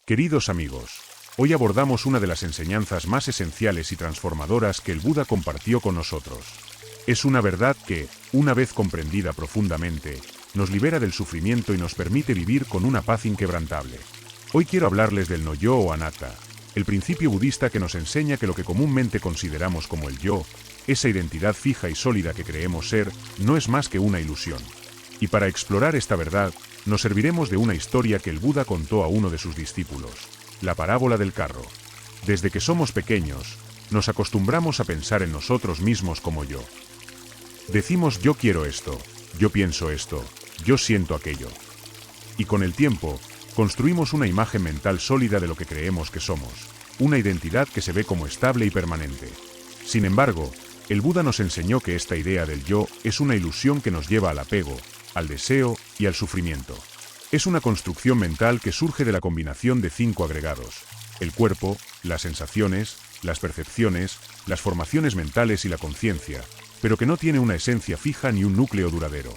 Queridos amigos, hoy abordamos una de las enseñanzas más esenciales y transformadoras que el Buda compartió con nosotros. Es una verdad que, una vez comprendida profundamente, nos libera del sufrimiento y nos permite vivir con una paz inquebrantable. Hoy quiero hablarles del no-yo o anatta, el principio budista que nos enseña que lo que comúnmente consideramos como el yo, esa identidad fija y sólida que creemos ser, no es más que una ilusión. Y para explorar esta verdad, nos serviremos de una historia que el Buda contó a uno de sus discípulos, la parábola del carro. Desde que somos pequeños, nos acostumbramos a pensar en nosotros mismos como yo. Decimos yo quiero esto, yo pienso esto, yo siento aquello. Y con el tiempo, construimos una imagen mental sólida de lo que creemos que somos, una identidad que se ve como estable y permanente. Sin embargo, el Buda nos enseñó que esta idea del yo es una ilusión que nos lleva al apego, al deseo y al sufrimiento. Es una construcción mental que surge de la combinación de 5 agregados: el cuerpo, las sensaciones, las percepciones, las formaciones mentales y la conciencia, pero que no tiene una esencia fija ni un núcleo duradero.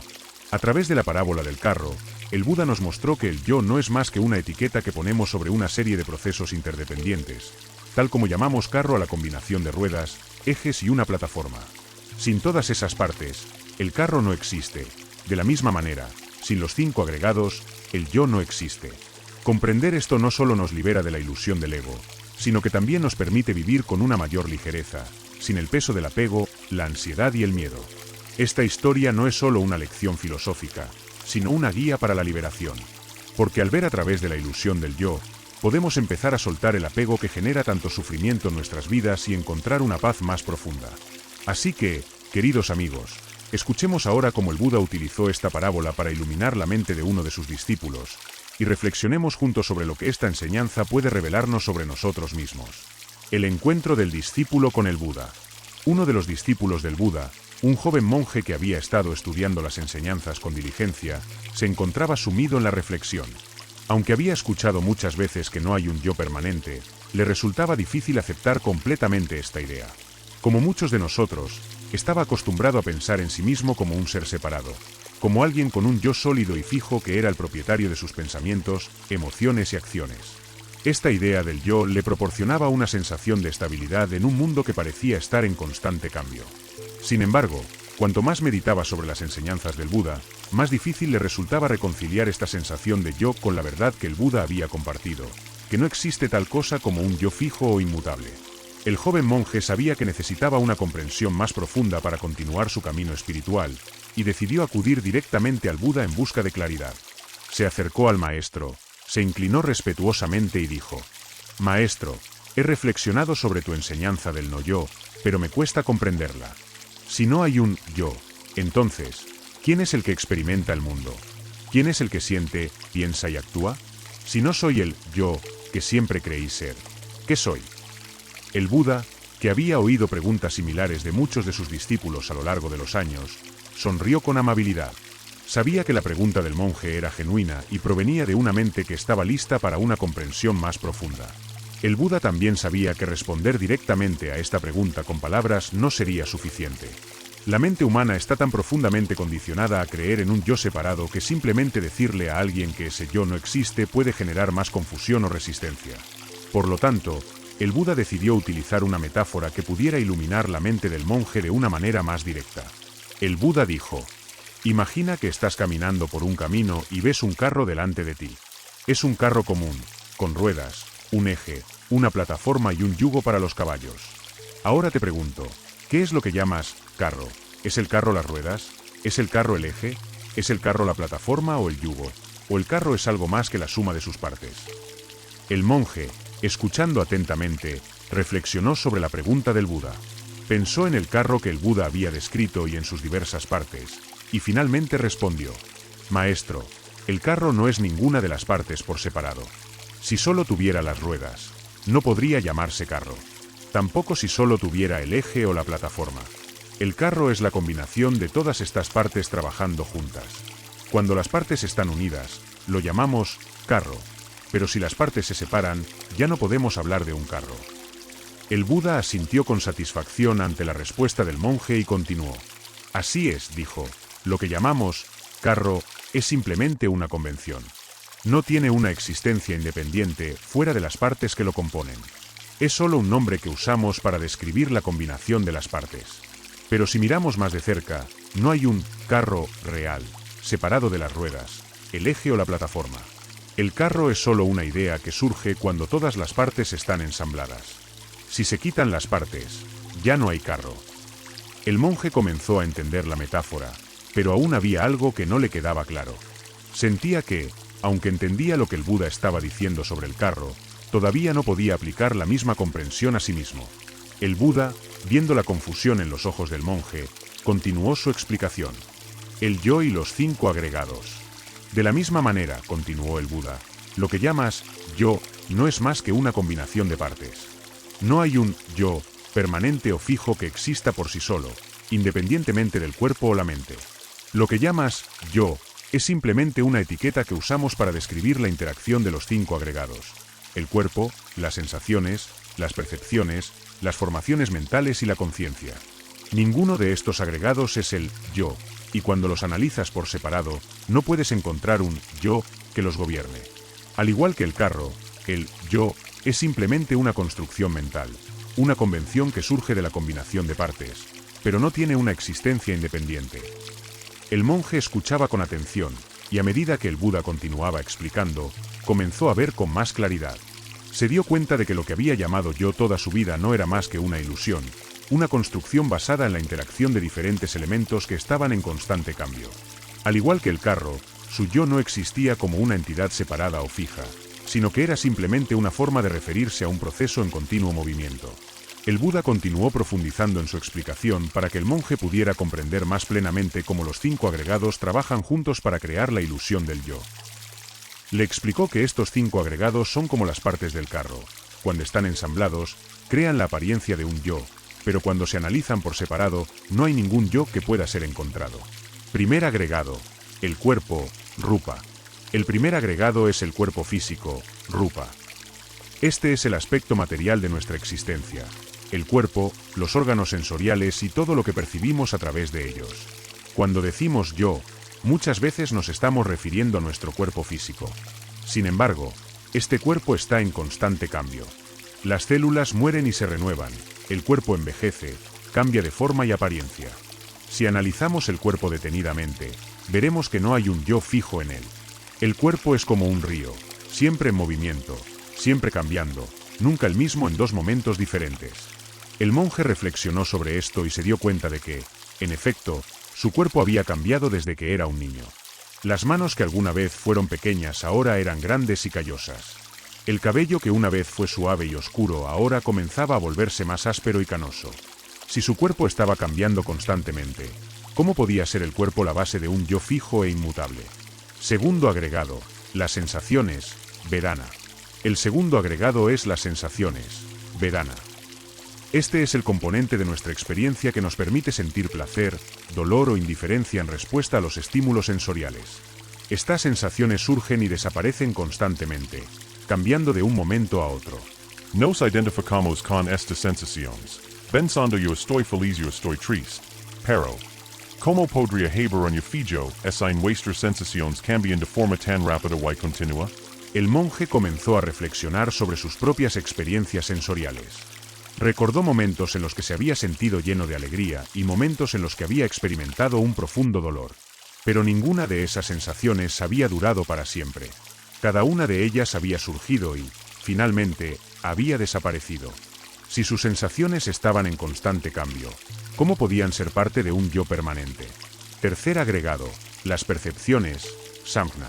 A través de la parábola del carro, el Buda nos mostró que el yo no es más que una etiqueta que ponemos sobre una serie de procesos interdependientes, tal como llamamos carro a la combinación de ruedas, ejes y una plataforma. Sin todas esas partes, el carro no existe. De la misma manera, sin los 5 agregados, el yo no existe. Comprender esto no solo nos libera de la ilusión del ego, sino que también nos permite vivir con una mayor ligereza, sin el peso del apego, la ansiedad y el miedo. Esta historia no es solo una lección filosófica, sino una guía para la liberación. Porque al ver a través de la ilusión del yo, podemos empezar a soltar el apego que genera tanto sufrimiento en nuestras vidas y encontrar una paz más profunda. Así que, queridos amigos, escuchemos ahora cómo el Buda utilizó esta parábola para iluminar la mente de uno de sus discípulos, y reflexionemos juntos sobre lo que esta enseñanza puede revelarnos sobre nosotros mismos. El encuentro del discípulo con el Buda. Uno de los discípulos del Buda, un joven monje que había estado estudiando las enseñanzas con diligencia, se encontraba sumido en la reflexión. Aunque había escuchado muchas veces que no hay un yo permanente, le resultaba difícil aceptar completamente esta idea. Como muchos de nosotros, estaba acostumbrado a pensar en sí mismo como un ser separado, como alguien con un yo sólido y fijo que era el propietario de sus pensamientos, emociones y acciones. Esta idea del yo le proporcionaba una sensación de estabilidad en un mundo que parecía estar en constante cambio. Sin embargo, cuanto más meditaba sobre las enseñanzas del Buda, más difícil le resultaba reconciliar esta sensación de yo con la verdad que el Buda había compartido, que no existe tal cosa como un yo fijo o inmutable. El joven monje sabía que necesitaba una comprensión más profunda para continuar su camino espiritual, y decidió acudir directamente al Buda en busca de claridad. Se acercó al maestro, se inclinó respetuosamente y dijo: «Maestro, he reflexionado sobre tu enseñanza del no-yo, pero me cuesta comprenderla. Si no hay un yo, entonces, ¿quién es el que experimenta el mundo? ¿Quién es el que siente, piensa y actúa? Si no soy el yo que siempre creí ser, ¿qué soy?». El Buda, que había oído preguntas similares de muchos de sus discípulos a lo largo de los años, sonrió con amabilidad. Sabía que la pregunta del monje era genuina y provenía de una mente que estaba lista para una comprensión más profunda. El Buda también sabía que responder directamente a esta pregunta con palabras no sería suficiente. La mente humana está tan profundamente condicionada a creer en un yo separado que simplemente decirle a alguien que ese yo no existe puede generar más confusión o resistencia. Por lo tanto, el Buda decidió utilizar una metáfora que pudiera iluminar la mente del monje de una manera más directa. El Buda dijo: «Imagina que estás caminando por un camino y ves un carro delante de ti. Es un carro común, con ruedas, un eje, una plataforma y un yugo para los caballos. Ahora te pregunto, ¿qué es lo que llamas carro? ¿Es el carro las ruedas? ¿Es el carro el eje? ¿Es el carro la plataforma o el yugo? ¿O el carro es algo más que la suma de sus partes?». El monje, escuchando atentamente, reflexionó sobre la pregunta del Buda. Pensó en el carro que el Buda había descrito y en sus diversas partes, y finalmente respondió: «Maestro, el carro no es ninguna de las partes por separado. Si solo tuviera las ruedas, no podría llamarse carro. Tampoco si solo tuviera el eje o la plataforma. El carro es la combinación de todas estas partes trabajando juntas. Cuando las partes están unidas, lo llamamos carro. Pero si las partes se separan, ya no podemos hablar de un carro». El Buda asintió con satisfacción ante la respuesta del monje y continuó: «Así es», dijo, «lo que llamamos carro es simplemente una convención. No tiene una existencia independiente fuera de las partes que lo componen. Es solo un nombre que usamos para describir la combinación de las partes. Pero si miramos más de cerca, no hay un carro real, separado de las ruedas, el eje o la plataforma. El carro es solo una idea que surge cuando todas las partes están ensambladas. Si se quitan las partes, ya no hay carro. El monje comenzó a entender la metáfora, pero aún había algo que no le quedaba claro. Sentía que, aunque entendía lo que el Buda estaba diciendo sobre el carro, todavía no podía aplicar la misma comprensión a sí mismo. El Buda, viendo la confusión en los ojos del monje, continuó su explicación. El yo y los 5 agregados. De la misma manera, continuó el Buda, lo que llamas yo no es más que una combinación de partes. No hay un yo permanente o fijo que exista por sí solo, independientemente del cuerpo o la mente. Lo que llamas yo es simplemente una etiqueta que usamos para describir la interacción de los 5 agregados: el cuerpo, las sensaciones, las percepciones, las formaciones mentales y la conciencia. Ninguno de estos agregados es el yo, y cuando los analizas por separado, no puedes encontrar un yo que los gobierne. Al igual que el carro, el yo es simplemente una construcción mental, una convención que surge de la combinación de partes, pero no tiene una existencia independiente. El monje escuchaba con atención, y a medida que el Buda continuaba explicando, comenzó a ver con más claridad. Se dio cuenta de que lo que había llamado yo toda su vida no era más que una ilusión, una construcción basada en la interacción de diferentes elementos que estaban en constante cambio. Al igual que el carro, su yo no existía como una entidad separada o fija, sino que era simplemente una forma de referirse a un proceso en continuo movimiento. El Buda continuó profundizando en su explicación para que el monje pudiera comprender más plenamente cómo los 5 agregados trabajan juntos para crear la ilusión del yo. Le explicó que estos 5 agregados son como las partes del carro. Cuando están ensamblados, crean la apariencia de un yo, pero cuando se analizan por separado, no hay ningún yo que pueda ser encontrado. Primer agregado: el cuerpo, rupa. El primer agregado es el cuerpo físico, rupa. Este es el aspecto material de nuestra existencia. El cuerpo, los órganos sensoriales y todo lo que percibimos a través de ellos. Cuando decimos yo, muchas veces nos estamos refiriendo a nuestro cuerpo físico. Sin embargo, este cuerpo está en constante cambio. Las células mueren y se renuevan, el cuerpo envejece, cambia de forma y apariencia. Si analizamos el cuerpo detenidamente, veremos que no hay un yo fijo en él. El cuerpo es como un río, siempre en movimiento, siempre cambiando, nunca el mismo en 2 momentos diferentes. El monje reflexionó sobre esto y se dio cuenta de que, en efecto, su cuerpo había cambiado desde que era un niño. Las manos que alguna vez fueron pequeñas ahora eran grandes y callosas. El cabello que una vez fue suave y oscuro ahora comenzaba a volverse más áspero y canoso. Si su cuerpo estaba cambiando constantemente, ¿cómo podía ser el cuerpo la base de un yo fijo e inmutable? Segundo agregado: las sensaciones, vedana. El segundo agregado es las sensaciones, vedana. Este es el componente de nuestra experiencia que nos permite sentir placer, dolor o indiferencia en respuesta a los estímulos sensoriales. Estas sensaciones surgen y desaparecen constantemente, cambiando de un momento a otro. Nos identificamos con estas sensaciones, pensando yo estoy feliz, yo estoy triste, pero ¿cómo podría haber un fijo esa en nuestras sensaciones cambian de forma tan rápida y continua? El monje comenzó a reflexionar sobre sus propias experiencias sensoriales. Recordó momentos en los que se había sentido lleno de alegría y momentos en los que había experimentado un profundo dolor. Pero ninguna de esas sensaciones había durado para siempre. Cada una de ellas había surgido y, finalmente, había desaparecido. Si sus sensaciones estaban en constante cambio, ¿cómo podían ser parte de un yo permanente? Tercer agregado: las percepciones, samjna.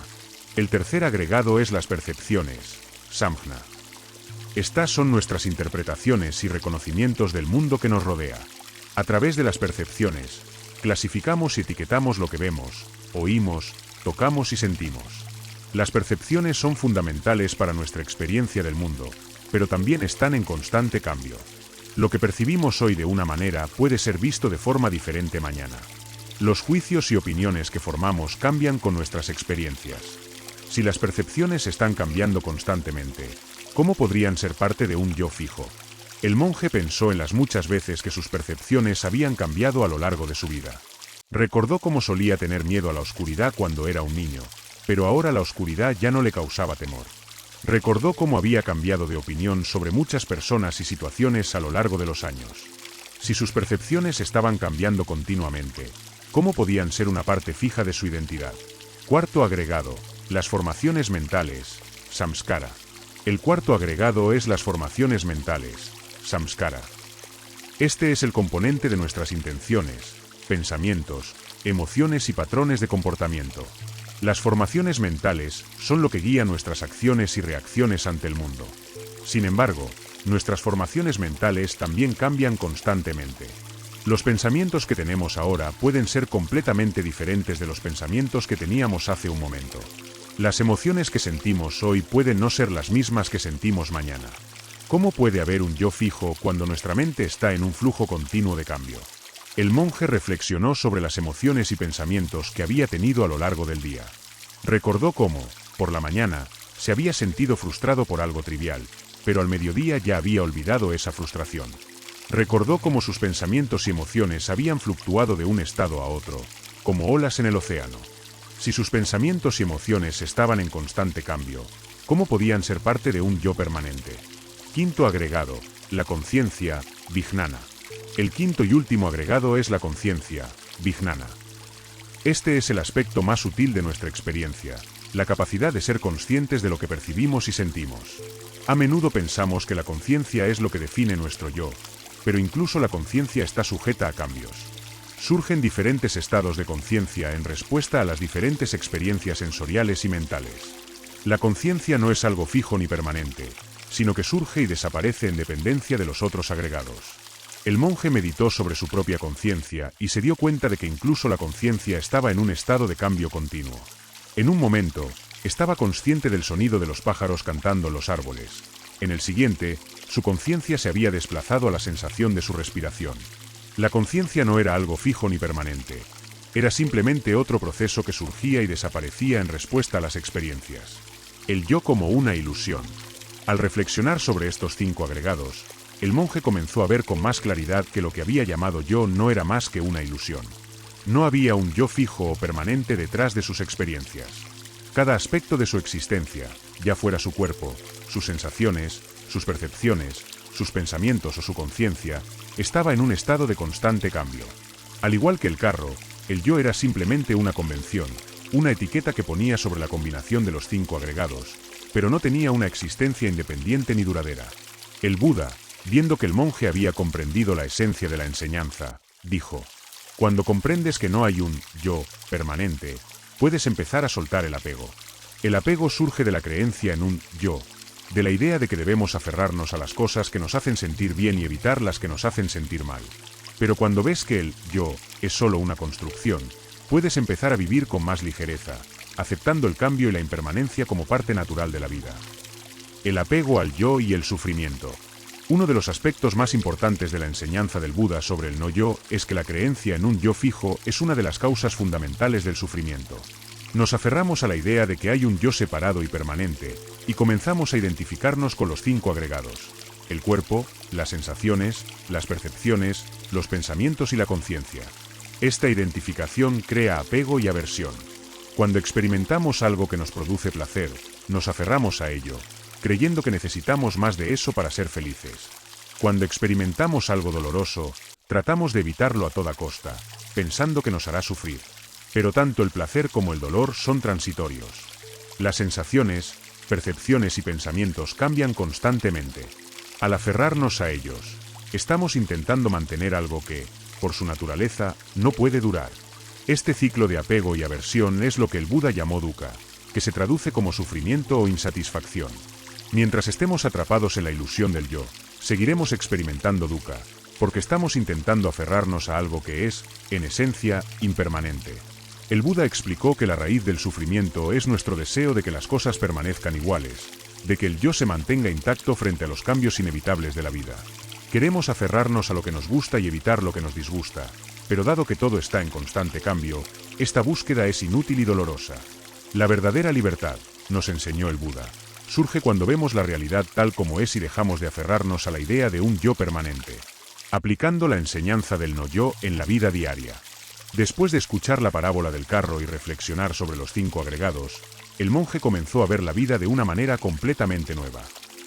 El tercer agregado es las percepciones, samjna. Estas son nuestras interpretaciones y reconocimientos del mundo que nos rodea. A través de las percepciones, clasificamos y etiquetamos lo que vemos, oímos, tocamos y sentimos. Las percepciones son fundamentales para nuestra experiencia del mundo, pero también están en constante cambio. Lo que percibimos hoy de una manera puede ser visto de forma diferente mañana. Los juicios y opiniones que formamos cambian con nuestras experiencias. Si las percepciones están cambiando constantemente, ¿cómo podrían ser parte de un yo fijo? El monje pensó en las muchas veces que sus percepciones habían cambiado a lo largo de su vida. Recordó cómo solía tener miedo a la oscuridad cuando era un niño, pero ahora la oscuridad ya no le causaba temor. Recordó cómo había cambiado de opinión sobre muchas personas y situaciones a lo largo de los años. Si sus percepciones estaban cambiando continuamente, ¿cómo podían ser una parte fija de su identidad? Cuarto agregado, las formaciones mentales, samskara. El cuarto agregado es las formaciones mentales, samskara. Este es el componente de nuestras intenciones, pensamientos, emociones y patrones de comportamiento. Las formaciones mentales son lo que guía nuestras acciones y reacciones ante el mundo. Sin embargo, nuestras formaciones mentales también cambian constantemente. Los pensamientos que tenemos ahora pueden ser completamente diferentes de los pensamientos que teníamos hace un momento. Las emociones que sentimos hoy pueden no ser las mismas que sentimos mañana. ¿Cómo puede haber un yo fijo cuando nuestra mente está en un flujo continuo de cambio? El monje reflexionó sobre las emociones y pensamientos que había tenido a lo largo del día. Recordó cómo, por la mañana, se había sentido frustrado por algo trivial, pero al mediodía ya había olvidado esa frustración. Recordó cómo sus pensamientos y emociones habían fluctuado de un estado a otro, como olas en el océano. Si sus pensamientos y emociones estaban en constante cambio, ¿cómo podían ser parte de un yo permanente? Quinto agregado, la conciencia, vijnana. El quinto y último agregado es la conciencia, vijnana. Este es el aspecto más sutil de nuestra experiencia, la capacidad de ser conscientes de lo que percibimos y sentimos. A menudo pensamos que la conciencia es lo que define nuestro yo, pero incluso la conciencia está sujeta a cambios. Surgen diferentes estados de conciencia en respuesta a las diferentes experiencias sensoriales y mentales. La conciencia no es algo fijo ni permanente, sino que surge y desaparece en dependencia de los otros agregados. El monje meditó sobre su propia conciencia y se dio cuenta de que incluso la conciencia estaba en un estado de cambio continuo. En un momento, estaba consciente del sonido de los pájaros cantando en los árboles. En el siguiente, su conciencia se había desplazado a la sensación de su respiración. La conciencia no era algo fijo ni permanente. Era simplemente otro proceso que surgía y desaparecía en respuesta a las experiencias. El yo como una ilusión. Al reflexionar sobre estos 5 agregados, el monje comenzó a ver con más claridad que lo que había llamado yo no era más que una ilusión. No había un yo fijo o permanente detrás de sus experiencias. Cada aspecto de su existencia, ya fuera su cuerpo, sus sensaciones, sus percepciones, sus pensamientos o su conciencia, estaba en un estado de constante cambio. Al igual que el carro, el yo era simplemente una convención, una etiqueta que ponía sobre la combinación de los 5 agregados, pero no tenía una existencia independiente ni duradera. El Buda, viendo que el monje había comprendido la esencia de la enseñanza, dijo: cuando comprendes que no hay un yo permanente, puedes empezar a soltar el apego. El apego surge de la creencia en un yo, de la idea de que debemos aferrarnos a las cosas que nos hacen sentir bien y evitar las que nos hacen sentir mal. Pero cuando ves que el yo es solo una construcción, puedes empezar a vivir con más ligereza, aceptando el cambio y la impermanencia como parte natural de la vida. El apego al yo y el sufrimiento. Uno de los aspectos más importantes de la enseñanza del Buda sobre el no yo es que la creencia en un yo fijo es una de las causas fundamentales del sufrimiento. Nos aferramos a la idea de que hay un yo separado y permanente, y comenzamos a identificarnos con los 5 agregados: el cuerpo, las sensaciones, las percepciones, los pensamientos y la conciencia. Esta identificación crea apego y aversión. Cuando experimentamos algo que nos produce placer, nos aferramos a ello, creyendo que necesitamos más de eso para ser felices. Cuando experimentamos algo doloroso, tratamos de evitarlo a toda costa, pensando que nos hará sufrir. Pero tanto el placer como el dolor son transitorios. Las sensaciones, percepciones y pensamientos cambian constantemente. Al aferrarnos a ellos, estamos intentando mantener algo que, por su naturaleza, no puede durar. Este ciclo de apego y aversión es lo que el Buda llamó dukkha, que se traduce como sufrimiento o insatisfacción. Mientras estemos atrapados en la ilusión del yo, seguiremos experimentando dukkha, porque estamos intentando aferrarnos a algo que es, en esencia, impermanente. El Buda explicó que la raíz del sufrimiento es nuestro deseo de que las cosas permanezcan iguales, de que el yo se mantenga intacto frente a los cambios inevitables de la vida. Queremos aferrarnos a lo que nos gusta y evitar lo que nos disgusta, pero dado que todo está en constante cambio, esta búsqueda es inútil y dolorosa. La verdadera libertad, nos enseñó el Buda, surge cuando vemos la realidad tal como es y dejamos de aferrarnos a la idea de un yo permanente. Aplicando la enseñanza del no yo en la vida diaria. Después de escuchar la parábola del carro y reflexionar sobre los 5 agregados, el monje comenzó a ver la vida de una manera completamente nueva.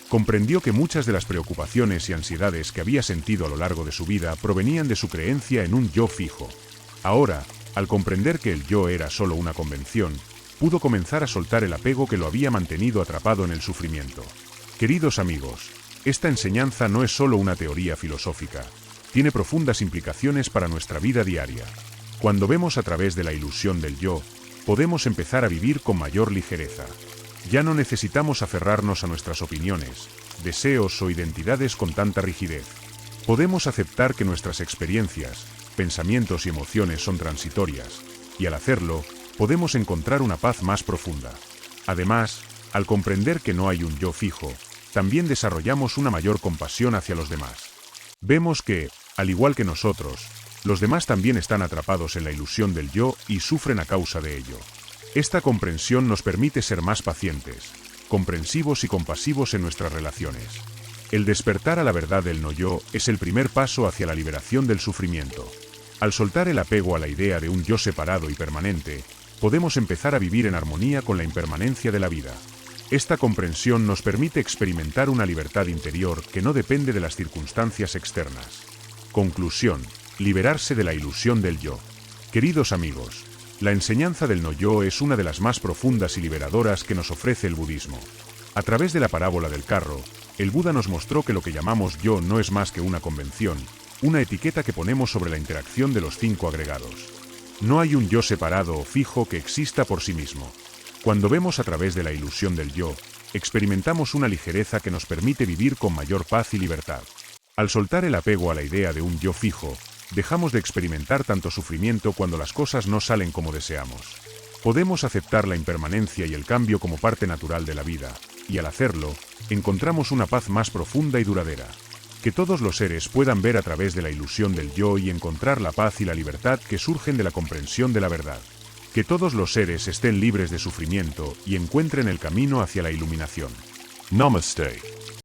Comprendió que muchas de las preocupaciones y ansiedades que había sentido a lo largo de su vida provenían de su creencia en un yo fijo. Ahora, al comprender que el yo era solo una convención, pudo comenzar a soltar el apego que lo había mantenido atrapado en el sufrimiento. Queridos amigos, esta enseñanza no es solo una teoría filosófica, tiene profundas implicaciones para nuestra vida diaria. Cuando vemos a través de la ilusión del yo, podemos empezar a vivir con mayor ligereza. Ya no necesitamos aferrarnos a nuestras opiniones, deseos o identidades con tanta rigidez. Podemos aceptar que nuestras experiencias, pensamientos y emociones son transitorias, y al hacerlo, podemos encontrar una paz más profunda. Además, al comprender que no hay un yo fijo, también desarrollamos una mayor compasión hacia los demás. Vemos que, al igual que nosotros, los demás también están atrapados en la ilusión del yo y sufren a causa de ello. Esta comprensión nos permite ser más pacientes, comprensivos y compasivos en nuestras relaciones. El despertar a la verdad del no-yo es el primer paso hacia la liberación del sufrimiento. Al soltar el apego a la idea de un yo separado y permanente, podemos empezar a vivir en armonía con la impermanencia de la vida. Esta comprensión nos permite experimentar una libertad interior que no depende de las circunstancias externas. Conclusión: liberarse de la ilusión del yo. Queridos amigos, la enseñanza del no-yo es una de las más profundas y liberadoras que nos ofrece el budismo. A través de la parábola del carro, el Buda nos mostró que lo que llamamos yo no es más que una convención, una etiqueta que ponemos sobre la interacción de los 5 agregados. No hay un yo separado o fijo que exista por sí mismo. Cuando vemos a través de la ilusión del yo, experimentamos una ligereza que nos permite vivir con mayor paz y libertad. Al soltar el apego a la idea de un yo fijo, dejamos de experimentar tanto sufrimiento cuando las cosas no salen como deseamos. Podemos aceptar la impermanencia y el cambio como parte natural de la vida, y al hacerlo, encontramos una paz más profunda y duradera. Que todos los seres puedan ver a través de la ilusión del yo y encontrar la paz y la libertad que surgen de la comprensión de la verdad. Que todos los seres estén libres de sufrimiento y encuentren el camino hacia la iluminación. Namaste.